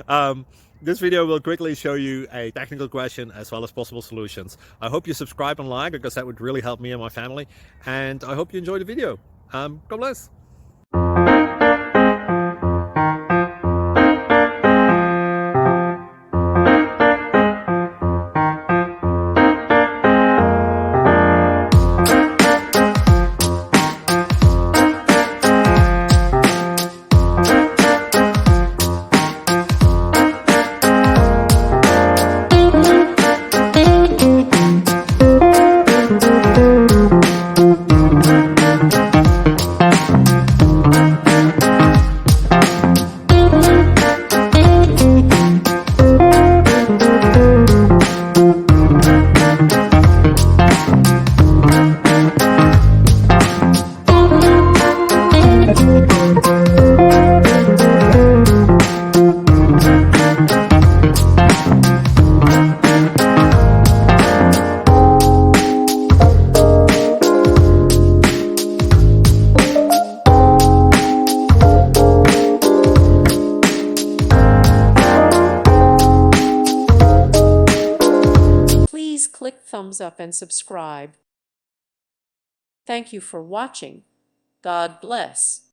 um, this video will quickly show you a technical question as well as possible solutions. I hope you subscribe and like, because that would really help me and my family. And I hope you enjoy the video. God bless. Please click thumbs up and subscribe. Thank you for watching. God bless.